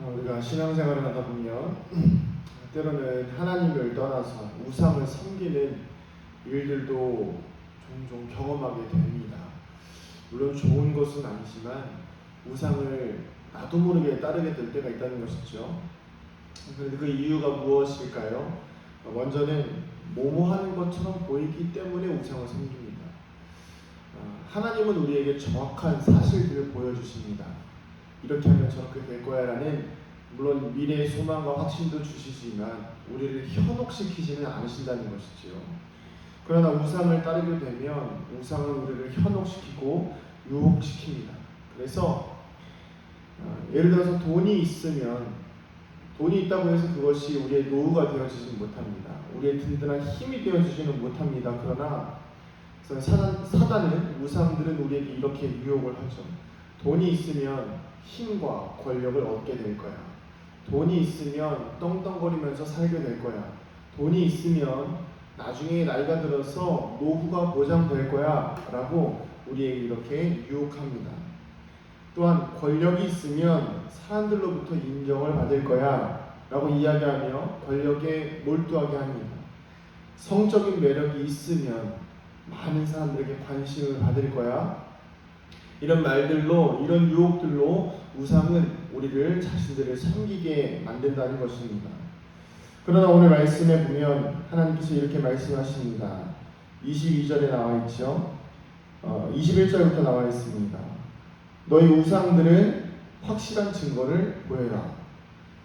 우리가 신앙생활을 하다 보면 때로는 하나님을 떠나서 우상을 섬기는 일들도 종종 경험하게 됩니다. 물론 좋은 것은 아니지만 우상을 나도 모르게 따르게 될 때가 있다는 것이죠. 그런데 그 이유가 무엇일까요? 먼저는 뭐뭐 하는 것처럼 보이기 때문에 우상을 섬깁니다. 하나님은 우리에게 정확한 사실들을 보여주십니다. 이렇게 하면 저렇게 될 거야 라는, 물론 미래의 소망과 확신도 주시지만 우리를 현혹시키지는 않으신다는 것이지요. 그러나 우상을 따르게 되면 우상은 우리를 현혹시키고 유혹시킵니다. 그래서 예를 들어서 돈이 있다고 해서 그것이 우리의 노후가 되어지지는 못합니다. 우리의 든든한 힘이 되어지지는 못합니다. 그러나 사단은, 우상들은 우리에게 이렇게 유혹을 하죠. 돈이 있으면 힘과 권력을 얻게 될 거야. 돈이 있으면 떵떵거리면서 살게 될 거야. 돈이 있으면 나중에 나이가 들어서 노후가 보장될 거야 라고 우리에게 이렇게 유혹합니다. 또한 권력이 있으면 사람들로부터 인정을 받을 거야 라고 이야기하며 권력에 몰두하게 합니다. 성적인 매력이 있으면 많은 사람들에게 관심을 받을 거야. 이런 말들로, 이런 유혹들로 우상은 우리를 자신들을 섬기게 만든다는 것입니다. 그러나 오늘 말씀에 보면 하나님께서 이렇게 말씀하십니다. 22절에 나와 있죠. 21절부터 나와 있습니다. 너희 우상들은 확실한 증거를 보여라.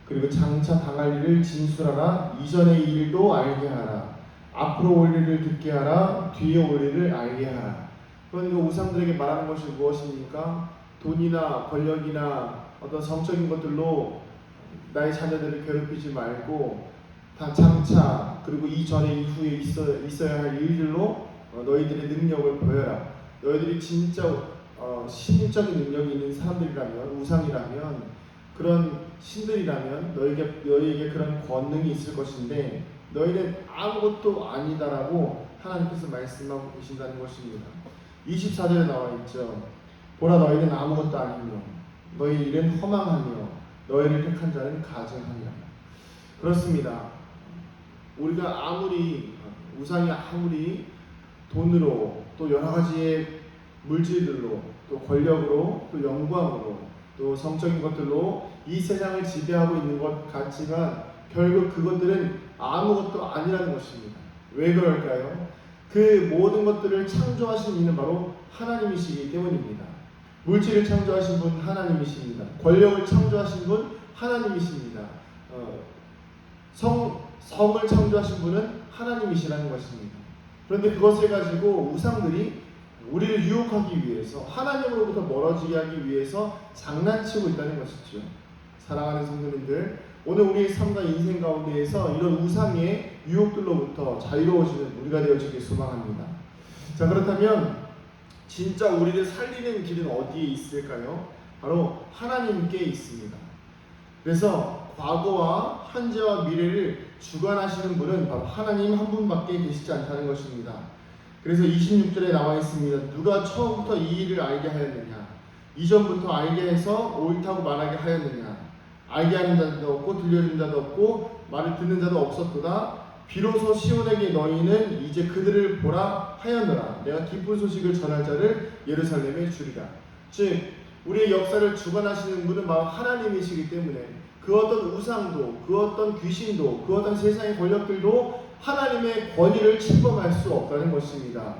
그리고 장차 당할 일을 진술하라. 이전의 일도 알게 하라. 앞으로 올 일을 듣게 하라. 뒤에 올 일을 알게 하라. 그러니까 우상들에게 말하는 것이 무엇입니까? 돈이나 권력이나 어떤 성적인 것들로 나의 자녀들을 괴롭히지 말고 다 장차 그리고 이전에 이후에 있어야 할 일들로 너희들의 능력을 보여라. 너희들이 진짜 신적인 능력이 있는 사람들이라면, 우상이라면, 그런 신들이라면 너희에게 그런 권능이 있을 것인데 너희는 아무것도 아니다라고 하나님께서 말씀하고 계신다는 것입니다. 24절에 나와 있죠. 보라, 너희는 아무것도 아니며 너희 일은 허망하며 너희를 택한 자는 가증하며. 그렇습니다. 우리가 우상이 아무리 돈으로, 또 여러 가지의 물질들로, 또 권력으로, 또 영광으로, 또 성적인 것들로 이 세상을 지배하고 있는 것 같지만 결국 그것들은 아무것도 아니라는 것입니다. 왜 그럴까요? 그 모든 것들을 창조하신 이는 바로 하나님이시기 때문입니다. 물질을 창조하신 분 하나님이십니다. 권력을 창조하신 분 하나님이십니다. 성을 창조하신 분은 하나님이시라는 것입니다. 그런데 그것을 가지고 우상들이 우리를 유혹하기 위해서, 하나님으로부터 멀어지게 하기 위해서 장난치고 있다는 것이죠. 사랑하는 성도님들, 오늘 우리의 삶과 인생 가운데에서 이런 우상의 유혹들로부터 자유로워지는 우리가 되어지길 소망합니다. 자, 그렇다면 진짜 우리를 살리는 길은 어디에 있을까요? 바로 하나님께 있습니다. 그래서 과거와 현재와 미래를 주관하시는 분은 바로 하나님 한 분밖에 계시지 않다는 것입니다. 그래서 26절에 나와 있습니다. 누가 처음부터 이 일을 알게 하였느냐? 이전부터 알게 해서 옳다고 말하게 하였느냐? 알게 하는 자도 없고 들려주는 자도 없고 말을 듣는 자도 없었도다. 비로소 시온에게 너희는 이제 그들을 보라 하였노라. 내가 기쁜 소식을 전할 자를 예루살렘에 주리라. 즉 우리의 역사를 주관하시는 분은 바로 하나님이시기 때문에 그 어떤 우상도, 그 어떤 귀신도, 그 어떤 세상의 권력들도 하나님의 권위를 침범할 수 없다는 것입니다.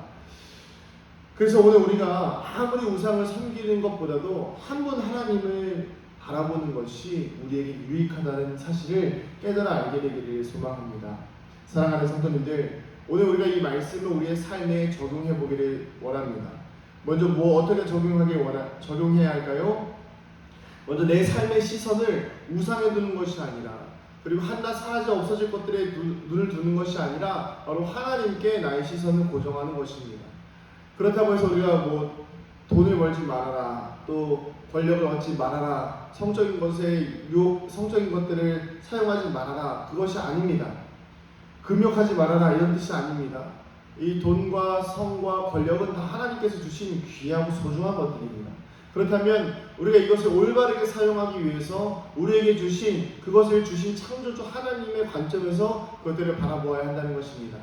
그래서 오늘 우리가 아무리 우상을 섬기는 것보다도 한 분 하나님을 바라보는 것이 우리에게 유익하다는 사실을 깨달아 알게 되기를 소망합니다. 사랑하는 성도님들, 오늘 우리가 이 말씀을 우리의 삶에 적용해 보기를 원합니다. 먼저 어떻게 적용해야 할까요? 먼저 내 삶의 시선을 우상에 두는 것이 아니라, 그리고 한낱 사라져 없어질 것들에 눈을 두는 것이 아니라 바로 하나님께 나의 시선을 고정하는 것입니다. 그렇다고 해서 우리가 돈을 벌지 말아라, 또 권력을 얻지 말아라, 성적인 것들을 사용하지 말아라, 그것이 아닙니다. 금욕하지 말아라, 이런 뜻이 아닙니다. 이 돈과 성과 권력은 다 하나님께서 주신 귀하고 소중한 것들입니다. 그렇다면 우리가 이것을 올바르게 사용하기 위해서 우리에게 주신 그것을 주신 창조주 하나님의 관점에서 그것들을 바라보아야 한다는 것입니다.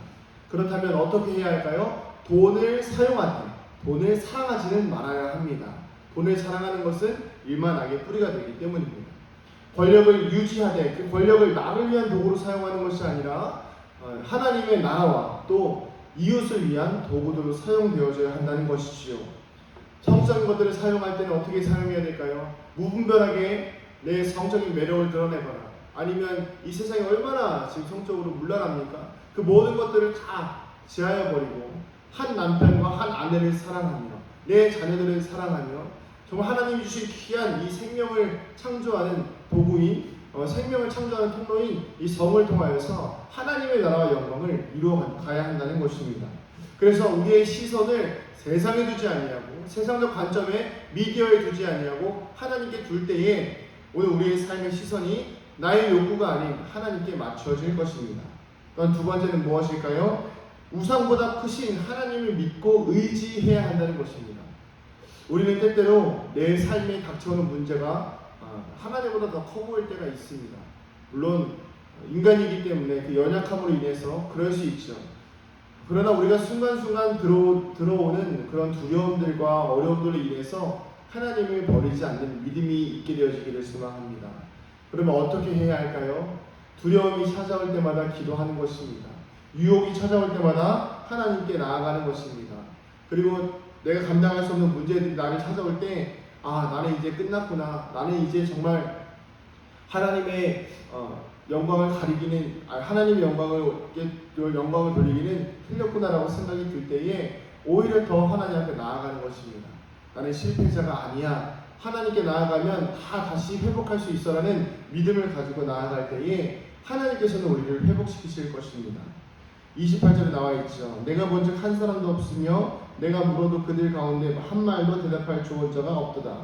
그렇다면 어떻게 해야 할까요? 돈을 사용하되 돈을 사랑하지는 말아야 합니다. 돈을 사랑하는 것은 일만 악의 뿌리가 되기 때문입니다. 권력을 유지하되 그 권력을 나를 위한 도구로 사용하는 것이 아니라 하나님의 나라와 또 이웃을 위한 도구로 사용되어져야 한다는 것이지요. 성적인 것들을 사용할 때는 어떻게 사용해야 될까요? 무분별하게 내 성적인 매력을 드러내거나 아니면 이 세상이 얼마나 지금 성적으로 문란합니까? 그 모든 것들을 다 제하여 버리고 한 남편과 한 아내를 사랑하며 내 자녀들을 사랑하며 정말 하나님이 주신 귀한 이 생명을 창조하는 도구인 생명을 창조하는 통로인 이 성을 통하여서 하나님의 나라와 영광을 이루어 가야 한다는 것입니다. 그래서 우리의 시선을 세상에 두지 아니하고 세상적 관점에 미디어에 두지 아니하고 하나님께 둘 때에 오늘 우리의 삶의 시선이 나의 요구가 아닌 하나님께 맞춰질 것입니다. 또한 두 번째는 무엇일까요? 우상보다 크신 하나님을 믿고 의지해야 한다는 것입니다. 우리는 때때로 내 삶에 닥쳐오는 문제가 하나님보다 더 커 보일 때가 있습니다. 물론 인간이기 때문에 그 연약함으로 인해서 그럴 수 있죠. 그러나 우리가 순간순간 들어오는 그런 두려움들과 어려움들로 인해서 하나님을 버리지 않는 믿음이 있게 되어지기를 소망합니다. 그러면 어떻게 해야 할까요? 두려움이 찾아올 때마다 기도하는 것입니다. 유혹이 찾아올 때마다 하나님께 나아가는 것입니다. 그리고 내가 감당할 수 없는 문제들이 나를 찾아올 때 나는 이제 끝났구나. 나는 이제 정말 하나님의 영광을 가리기는 하나님의 영광을 돌리기는 틀렸구나라고 생각이 들 때에 오히려 더 하나님 앞에 나아가는 것입니다. 나는 실패자가 아니야. 하나님께 나아가면 다시 회복할 수 있어라는 믿음을 가지고 나아갈 때에 하나님께서는 우리를 회복시키실 것입니다. 28절에 나와 있죠. 내가 본즉 한 사람도 없으며 내가 물어도 그들 가운데 한 말도 대답할 좋은 자가 없도다.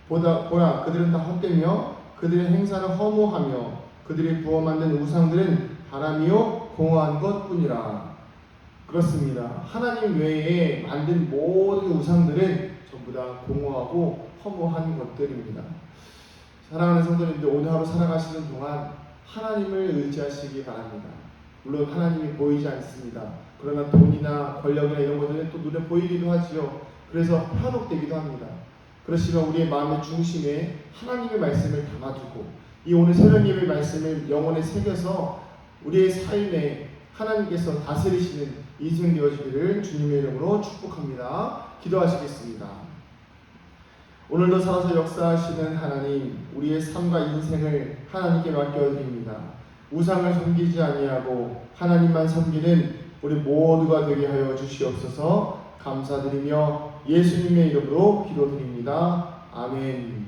보라 그들은 다 헛되며 그들의 행사를 허무하며 그들이 부어 만든 우상들은 바람이요 공허한 것뿐이라. 그렇습니다. 하나님 외에 만든 모든 우상들은 전부 다 공허하고 허무한 것들입니다. 사랑하는 성도님들, 오늘 하루 살아가시는 동안 하나님을 의지하시기 바랍니다. 물론 하나님이 보이지 않습니다. 그러나 돈이나 권력이나 이런 것들은 또 눈에 보이기도 하지요. 그래서 현혹되기도 합니다. 그렇지만 우리의 마음의 중심에 하나님의 말씀을 담아두고 이 오늘 새벽 예배 말씀을 영혼에 새겨서 우리의 삶에 하나님께서 다스리시는 인생 되어지기를 주님의 이름으로 축복합니다. 기도하시겠습니다. 오늘도 살아서 역사하시는 하나님, 우리의 삶과 인생을 하나님께 맡겨드립니다. 우상을 섬기지 아니하고 하나님만 섬기는 우리 모두가 되게 하여 주시옵소서. 감사드리며 예수님의 이름으로 기도드립니다. 아멘.